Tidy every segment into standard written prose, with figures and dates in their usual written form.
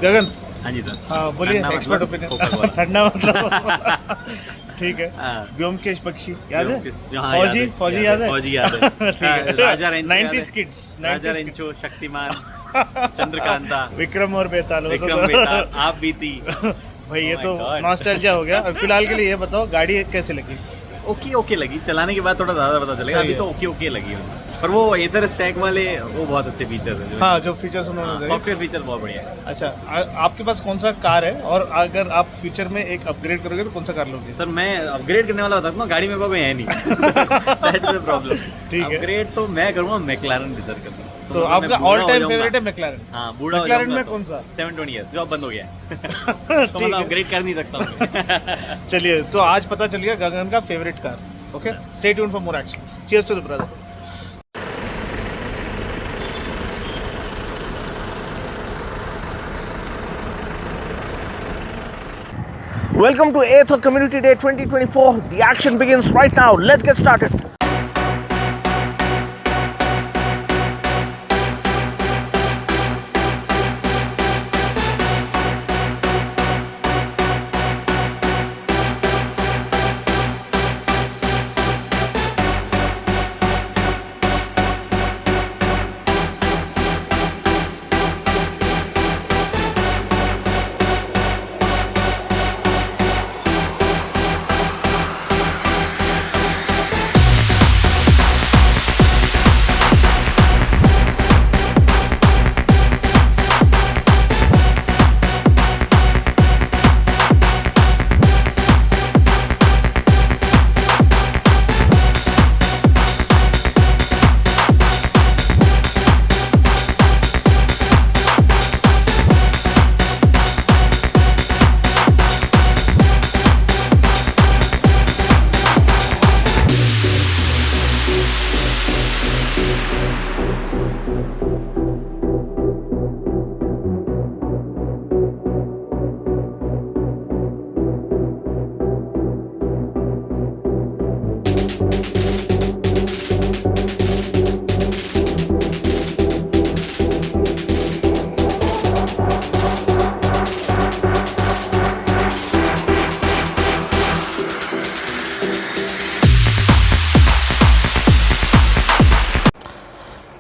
गगन। हाँ जी सर। हाँ बोलिए, एक्सपर्ट ओपिनियन। ठंडा मतलब ठीक है। व्योमकेश बख्शी याद है? फौजी याद है? फौजी याद है। ठीक है। राजा रेंचो याद है? 90s किड्स, राजा 90s रेंचो, शक्तिमान, चंद्रकांता, विक्रम और बेताल, विक्रम बेताल, आप बीती। भाई ये Oh my तो God. नॉस्टैल्जिया हो गया। फिलहाल के लिए ये बताओ गाड़ी कैसे लगी? ओके ओके लगी, चलाने के बाद थोड़ा ज़्यादा पता चलेगा, सही अभी है। तो ओके ओके लगी है। पर वो एथर स्टैक वाले वो बहुत अच्छे फीचर्स हैं। हाँ, जो फीचर्स उन्होंने दिए। सॉफ्टवेयर फीचर बहुत बढ़िया है। अच्छा, आपके पास कौन सा कार है और अगर आप फ्यूचर में एक अपग्रेड करोगे तो कौन सा कार लोगे? सर मैं अपग्रेड करने वाला बताता हूँ, गाड़ी मेरे पास कोई है नहीं। That is the problem. ठीक है। अपग्रेड तो मैं करूँगा मैक्लारन रिसर्च करूँगा। तो आपका ऑल टाइम फेवरेट है मैक्लारन? हाँ, बूढ़ा मैक्लारन में कौन सा? 720S जो अब बंद हो गया है। उसको मतलब अपग्रेड कर नहीं सकता हूँ। चलिए, तो आज पता चल गया गगन का favourite car. Okay, stay tuned for more action. Cheers to the brother. Welcome to Ather Community Day 2024. The action begins right now. Let's get started.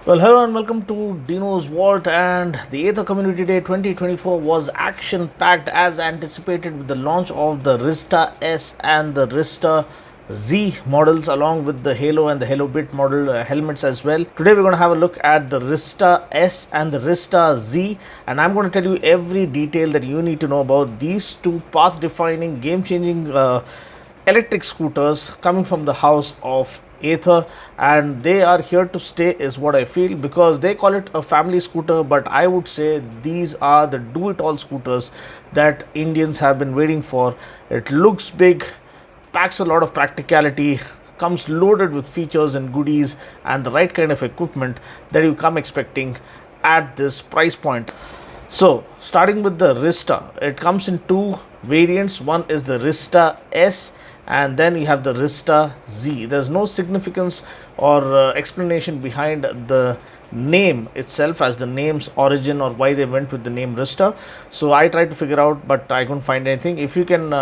Well, hello and welcome to Dino's Vault, and the Ather Community Day 2024 was action-packed as anticipated with the launch of the Rizta S and the Rizta Z models, along with the Halo and the Halo Bit model helmets as well. Today we're going to have a look at the Rizta S and the Rizta Z, and I'm going to tell you every detail that you need to know about these two path-defining, game-changing electric scooters coming from the house of Ather, and they are here to stay is what I feel, because they call it a family scooter, but I would say these are the do-it-all scooters that Indians have been waiting for. It looks big, packs a lot of practicality, comes loaded with features and goodies and the right kind of equipment that you come expecting at this price point. So, starting with the Rizta, it comes in two variants. One is the Rizta S, and then you have the Rizta Z. There's no significance or explanation behind the name itself as the name's origin or why they went with the name Rizta. So I tried to figure out, but I couldn't find anything. If you can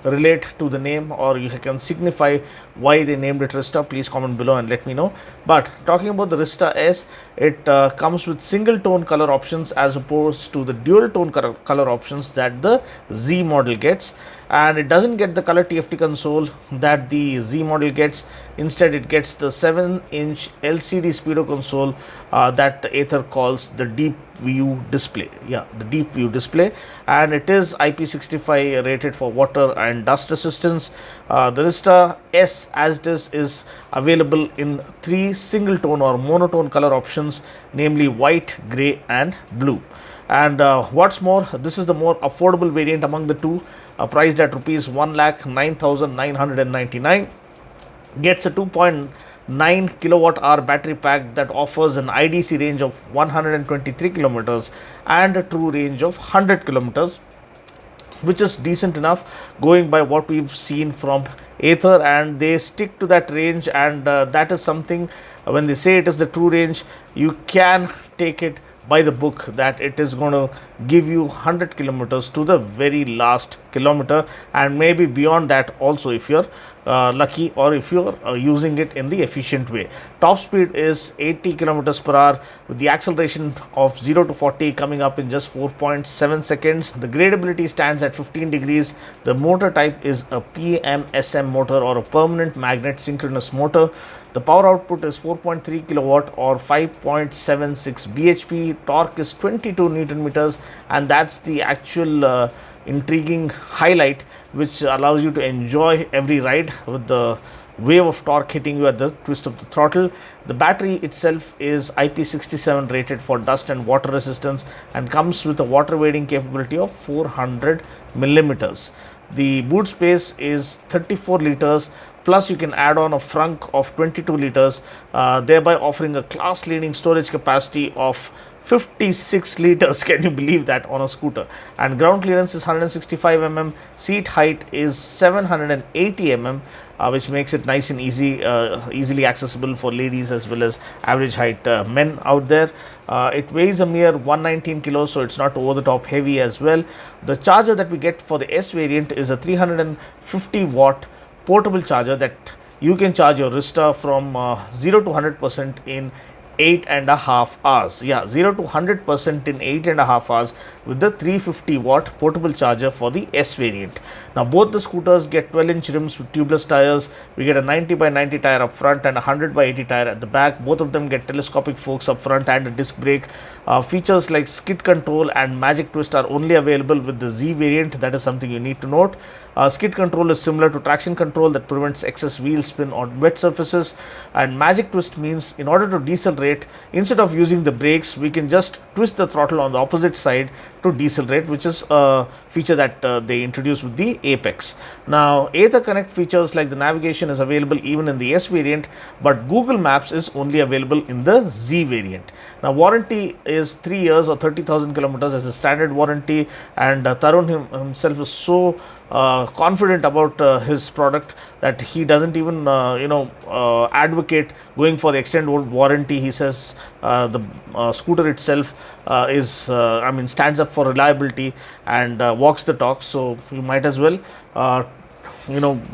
relate to the name or you can signify why they named it Rizta, please comment below and let me know. But talking about the Rizta S, it comes with single tone color options as opposed to the dual tone color options that the Z model gets, and it doesn't get the color TFT console that the Z model gets. Instead, it gets the 7-inch LCD speedo console that Ather calls the deep view display. Yeah, the deep view display, and it is IP65 rated for water and dust resistance. The Rizta S, as it is available in 3 single tone or monotone color options, namely white, grey and blue. And what's more, this is the more affordable variant among the two, priced at rupees 1,09,999. Gets a 2.9 kilowatt hour battery pack that offers an IDC range of 123 kilometers and a true range of 100 kilometers, which is decent enough going by what we've seen from Ather, and they stick to that range, and that is something, when they say it is the true range, you can take it by the book that it is going to give you 100 kilometers to the very last kilometer, and maybe beyond that also if you're lucky, or if you're using it in the efficient way. Top speed is 80 kilometers per hour with the acceleration of 0 to 40 coming up in just 4.7 seconds. The gradability stands at 15 degrees. The motor type is a PMSM motor, or a permanent magnet synchronous motor. The power output is 4.3 kilowatt or 5.76 bhp. Torque is 22 newton meters, and that's the actual intriguing highlight, which allows you to enjoy every ride with the wave of torque hitting you at the twist of the throttle. The battery itself is IP67 rated for dust and water resistance, and comes with a water wading capability of 400 millimeters. The boot space is 34 liters, plus you can add on a frunk of 22 liters, thereby offering a class leading storage capacity of 56 liters. Can you believe that, on a scooter? And ground clearance is 165 mm. Seat height is 780 mm, which makes it nice and easily accessible for ladies as well as average height men out there. It weighs a mere 119 kilos, so it's not over the top heavy as well. The charger that we get for the S variant is a 350 watt portable charger that you can charge your Rizta from 0 to 100% in 8.5 hours. Yeah, 0 to 100% in 8.5 hours with the 350 watt portable charger for the S variant. Now both the scooters get 12-inch rims with tubeless tires. We get a 90 by 90 tire up front and a 100 by 80 tire at the back. Both of them get telescopic forks up front and a disc brake. Features like skid control and magic twist are only available with the Z variant. That is something you need to note. Skid control is similar to traction control that prevents excess wheel spin on wet surfaces, and magic twist means in order to decelerate, instead of using the brakes, we can just twist the throttle on the opposite side to decelerate, which is a feature that they introduced with the Apex. Now Ather Connect features like the navigation is available even in the S variant, but Google Maps is only available in the Z variant. Now warranty is 3 years or 30,000 kilometers as a standard warranty, and Tarun himself is so confident about his product that he doesn't even advocate going for the extended warranty. He says the scooter itself stands up for reliability and walks the talk, so you might as well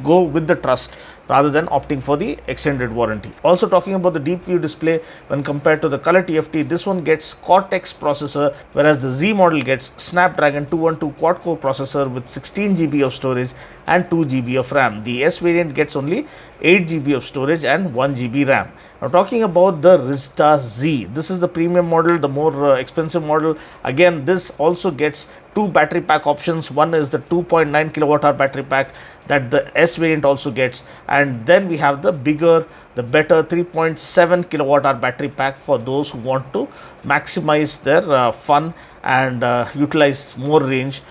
go with the trust rather than opting for the extended warranty. Also talking about the deep view display, when compared to the Color TFT, this one gets Cortex processor, whereas the Z model gets Snapdragon 212 quad-core processor with 16 GB of storage and 2 GB of RAM. The S variant gets only 8 GB of storage and 1 GB RAM. Now talking about the Rizta Z, this is the premium model, the more expensive model. Again, this also gets two battery pack options. One is the 2.9 kilowatt hour battery pack that the S variant also gets, and then we have the bigger, the better 3.7 kilowatt hour battery pack for those who want to maximize their fun and utilize more range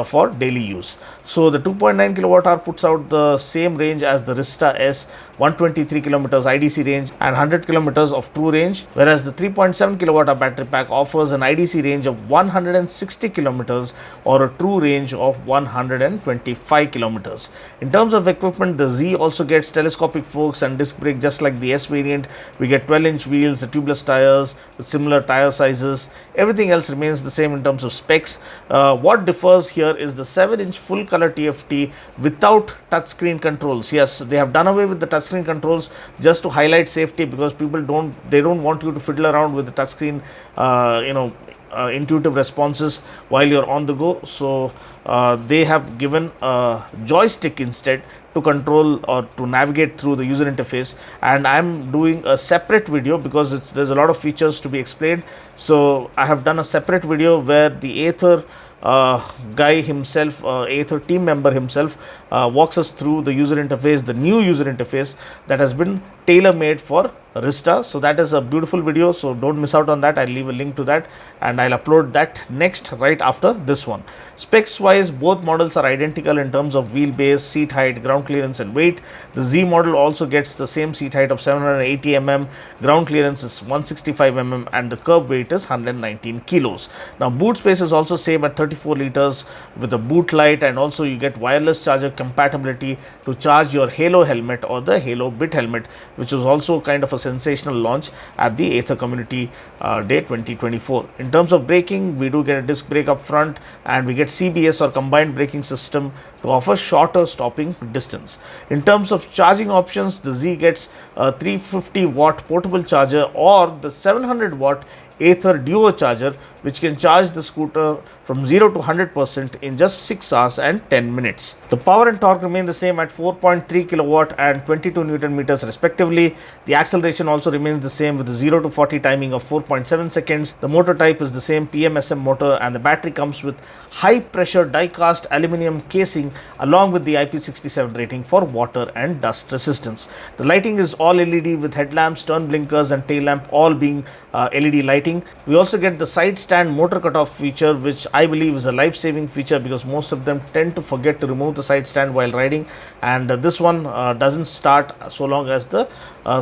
for daily use. So the 2.9 kilowatt hour puts out the same range as the Rizta S, 123 kilometers IDC range and 100 kilometers of true range, whereas the 3.7 kilowatt hour battery pack offers an IDC range of 160 kilometers or a true range of 125 kilometers. In terms of equipment, the Z also gets telescopic forks and disc brake just like the S variant. We get 12-inch wheels, the tubeless tires with similar tire sizes. Everything else remains the same in terms of specs. What differs here is the 7-inch full color TFT without touchscreen controls. Yes, they have done away with the touchscreen controls just to highlight safety, because people don't want you to fiddle around with the touchscreen intuitive responses while you're on the go. So they have given a joystick instead to control or to navigate through the user interface, and I'm doing a separate video because there's a lot of features to be explained. So I have done a separate video where the Ather guy himself, Ather team member himself, walks us through the user interface, the new user interface that has been tailor-made for Rizta. So that is a beautiful video, so don't miss out on that. I'll leave a link to that and I'll upload that next right after this one. Specs wise, both models are identical in terms of wheelbase, seat height, ground clearance and weight. The Z model also gets the same seat height of 780 mm, ground clearance is 165 mm and the curb weight is 119 kilos. Now boot space is also same at 34 liters with a boot light, and also you get wireless charger compatibility to charge your Halo helmet or the Halo Bit helmet, which is also kind of a Sensational Launch at the Ather Community Day 2024. In terms of braking, we do get a disc brake up front, and we get CBS or combined braking system to offer shorter stopping distance. In terms of charging options, the Z gets a 350 watt portable charger or the 700 watt Ather Duo charger, which can charge the scooter from 0 to 100% in just 6 hours and 10 minutes. The power and torque remain the same at 4.3 kilowatt and 22 Newton meters respectively. The acceleration also remains the same with the 0 to 40 timing of 4.7 seconds. The motor type is the same PMSM motor, and the battery comes with high pressure die cast aluminum casing along with the IP67 rating for water and dust resistance. The lighting is all LED with headlamps, turn blinkers and tail lamp all being LED lighting. We also get the side stand motor cutoff feature, which I believe is a life-saving feature because most of them tend to forget to remove the side stand while riding, and this one doesn't start so long as the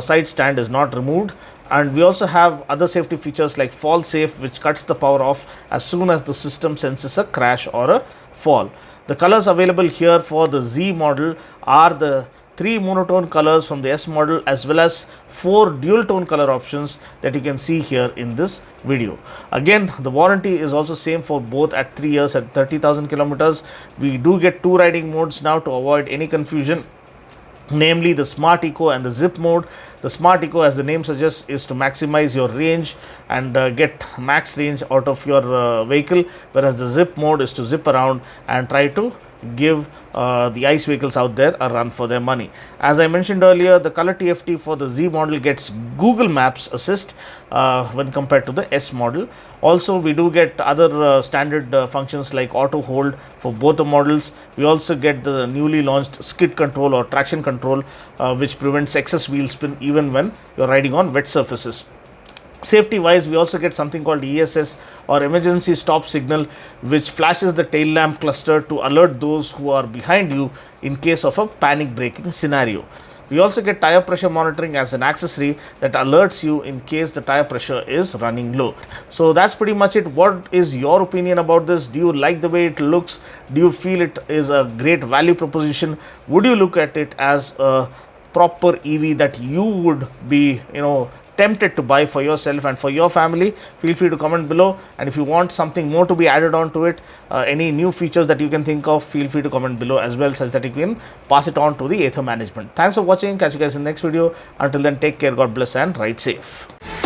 side stand is not removed. And we also have other safety features like fall safe, which cuts the power off as soon as the system senses a crash or a fall. The colors available here for the Z model are the 3 monotone colors from the S model, as well as 4 dual tone color options that you can see here in this video. Again, the warranty is also same for both at 3 years at 30,000 kilometers. We do get 2 riding modes now to avoid any confusion, namely the Smart Eco and the Zip mode. The Smart Eco, as the name suggests, is to maximize your range and get max range out of your vehicle, whereas the Zip mode is to zip around and try to give the ICE vehicles out there a run for their money. As I mentioned earlier, the color TFT for the Z model gets Google Maps assist when compared to the S model. Also, we do get other standard functions like auto hold for both the models. We also get the newly launched skid control or traction control, which prevents excess wheel spin even when you're riding on wet surfaces. Safety wise, we also get something called ESS or emergency stop signal, which flashes the tail lamp cluster to alert those who are behind you in case of a panic braking scenario. We also get tire pressure monitoring as an accessory that alerts you in case the tire pressure is running low. So that's pretty much it. What is your opinion about this? Do you like the way it looks? Do you feel it is a great value proposition? Would you look at it as a proper EV that you would be, tempted to buy for yourself and for your family? Feel free to comment below, and if you want something more to be added on to it, any new features that you can think of, feel free to comment below as well, such that you can pass it on to the Ather management. Thanks for watching. Catch you guys in the next video. Until then, take care, God bless, and ride safe.